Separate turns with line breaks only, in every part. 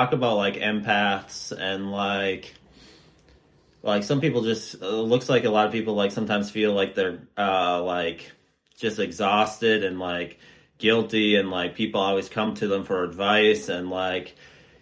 talk about like empaths and like some people just looks like a lot of people like sometimes feel like they're like just exhausted and like guilty and like people always come to them for advice and like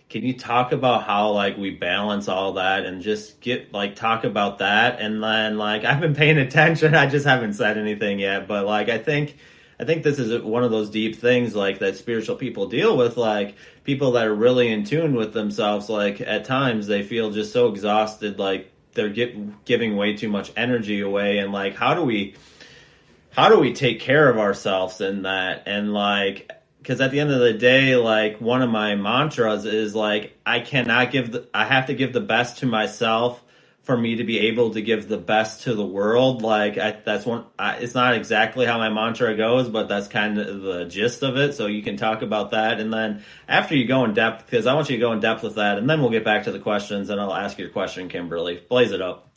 can you talk about how like we balance all that and just get like talk about that and then like I've been paying attention. I just haven't said anything yet, but like I think this is one of those deep things like that spiritual people deal with, like people that are really in tune with themselves. Like at times they feel just so exhausted, like they're giving way too much energy away. And like, how do we take care of ourselves in that? And like, because at the end of the day, like one of my mantras is like, I have to give the best to myself for me to be able to give the best to the world. Like that's it's not exactly how my mantra goes, but that's kind of the gist of it. So you can talk about that. And then after you go in depth, because I want you to go in depth with that, and then we'll get back to the questions and I'll ask your question, Kimberly. Blaze it up.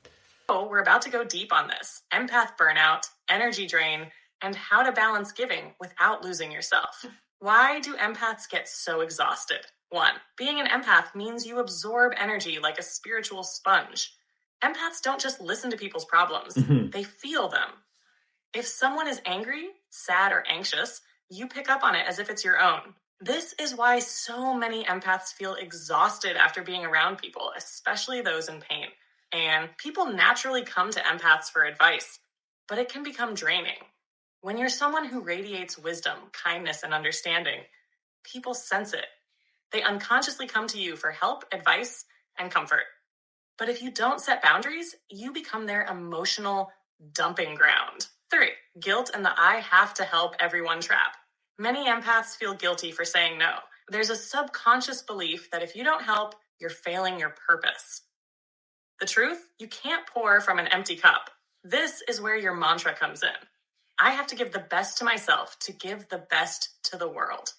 Oh, we're about to go deep on this: empath burnout, energy drain, and how to balance giving without losing yourself. Why do empaths get so exhausted? 1. Being an empath means you absorb energy like a spiritual sponge. Empaths don't just listen to people's problems, they feel them. If someone is angry, sad, or anxious, you pick up on it as if it's your own. This is why so many empaths feel exhausted after being around people, especially those in pain. And people naturally come to empaths for advice, but it can become draining. When you're someone who radiates wisdom, kindness, and understanding, people sense it. They unconsciously come to you for help, advice, and comfort. But if you don't set boundaries, you become their emotional dumping ground. 3. Guilt and the I have to help everyone trap. Many empaths feel guilty for saying no. There's a subconscious belief that if you don't help, you're failing your purpose. The truth? You can't pour from an empty cup. This is where your mantra comes in. I have to give the best to myself to give the best to the world.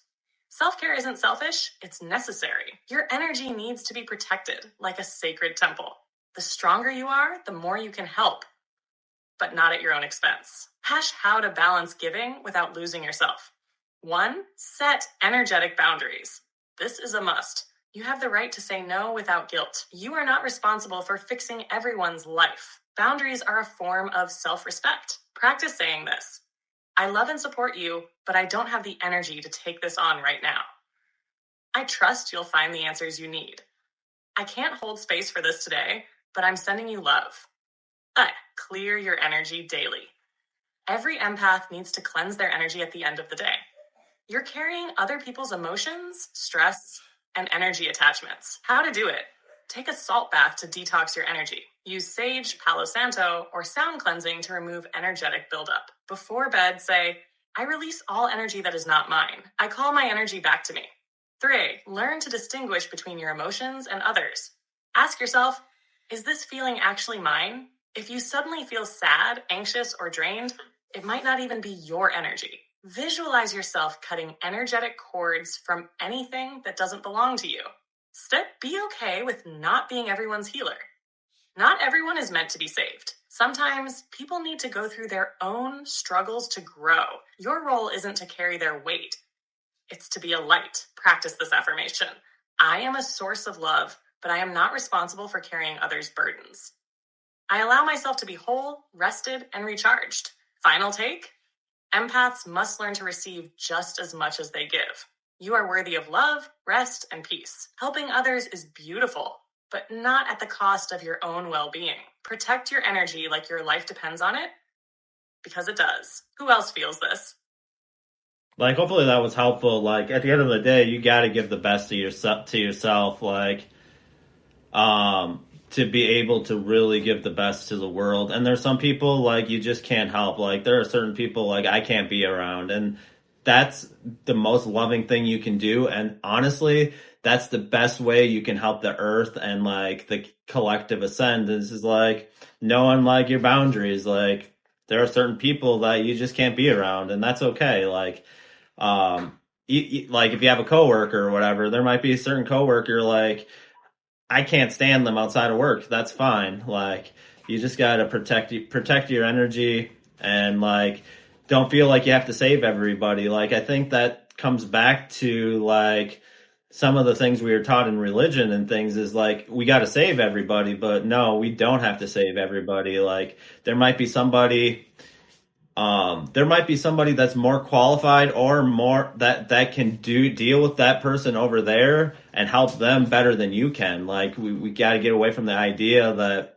Self-care isn't selfish, it's necessary. Your energy needs to be protected like a sacred temple. The stronger you are, the more you can help, but not at your own expense. How to balance giving without losing yourself. 1. Set energetic boundaries. This is a must. You have the right to say no without guilt. You are not responsible for fixing everyone's life. Boundaries are a form of self-respect. Practice saying this: I love and support you, but I don't have the energy to take this on right now. I trust you'll find the answers you need. I can't hold space for this today, but I'm sending you love. Clear your energy daily. Every empath needs to cleanse their energy at the end of the day. You're carrying other people's emotions, stress, and energy attachments. How to do it: take a salt bath to detox your energy. Use sage, Palo Santo, or sound cleansing to remove energetic buildup. Before bed, say, I release all energy that is not mine. I call my energy back to me. 3. Learn to distinguish between your emotions and others. Ask yourself, is this feeling actually mine? If you suddenly feel sad, anxious, or drained, it might not even be your energy. Visualize yourself cutting energetic cords from anything that doesn't belong to you. Be okay with not being everyone's healer. Not everyone is meant to be saved. Sometimes people need to go through their own struggles to grow. Your role isn't to carry their weight. It's to be a light. Practice this affirmation: I am a source of love, but I am not responsible for carrying others' burdens. I allow myself to be whole, rested, and recharged. Final take: empaths must learn to receive just as much as they give. You are worthy of love, rest, and peace. Helping others is beautiful, but not at the cost of your own well-being. Protect your energy like your life depends on it, because it does. Who else feels this?
Like hopefully that was helpful. Like at the end of the day, you got to give the best to yourself. Like to be able to really give the best to the world. And there's some people like you just can't help. Like there are certain people like I can't be around, and that's the most loving thing you can do. And honestly, that's the best way you can help the earth and like the collective ascendance is like knowing like your boundaries. Like there are certain people that you just can't be around, and that's okay. Like like if you have a coworker or whatever, there might be a certain coworker like I can't stand them outside of work. That's fine. Like you just gotta protect your energy and like don't feel like you have to save everybody. Like I think that comes back to like some of the things we are taught in religion and things is like we got to save everybody, but no, we don't have to save everybody. Like there might be somebody that's more qualified or more that can deal with that person over there and help them better than you can. Like we got to get away from the idea that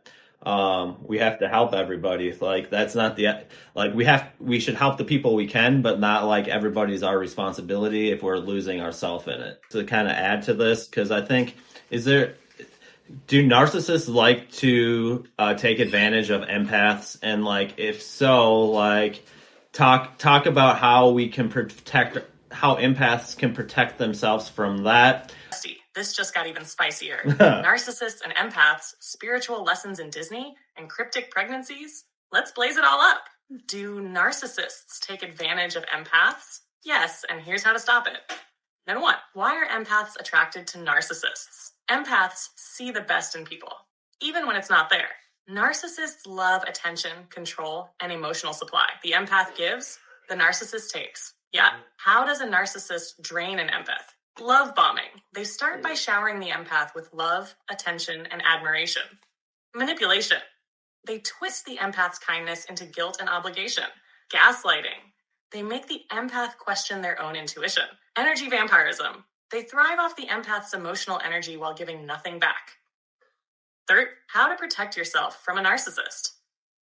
we have to help everybody. Like that's not the like we should help the people we can, but not like everybody's our responsibility if we're losing ourselves in it. To kind of add to this, because I think is there do narcissists like to take advantage of empaths? And like, if so, like, talk about how we can protect how empaths can protect themselves from that.
This just got even spicier. Narcissists and empaths, spiritual lessons in Disney, and cryptic pregnancies. Let's blaze it all up. Do narcissists take advantage of empaths? Yes, and here's how to stop it. Number one, why are empaths attracted to narcissists? Empaths see the best in people, even when it's not there. Narcissists love attention, control, and emotional supply. The empath gives, the narcissist takes. Yeah. How does a narcissist drain an empath? Love bombing. They start by showering the empath with love, attention, and admiration. Manipulation. They twist the empath's kindness into guilt and obligation. Gaslighting. They make the empath question their own intuition. Energy vampirism. They thrive off the empath's emotional energy while giving nothing back. Third, how to protect yourself from a narcissist.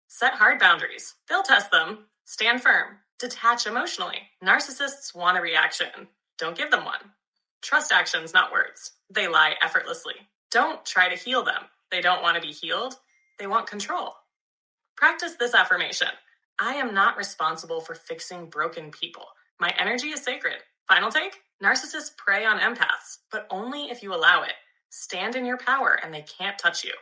Set hard boundaries. They'll test them. Stand firm. Detach emotionally. Narcissists want a reaction. Don't give them one. Trust actions, not words. They lie effortlessly. Don't try to heal them. They don't want to be healed. They want control. Practice this affirmation. I am not responsible for fixing broken people. My energy is sacred. Final take? Narcissists prey on empaths, but only if you allow it. Stand in your power and they can't touch you.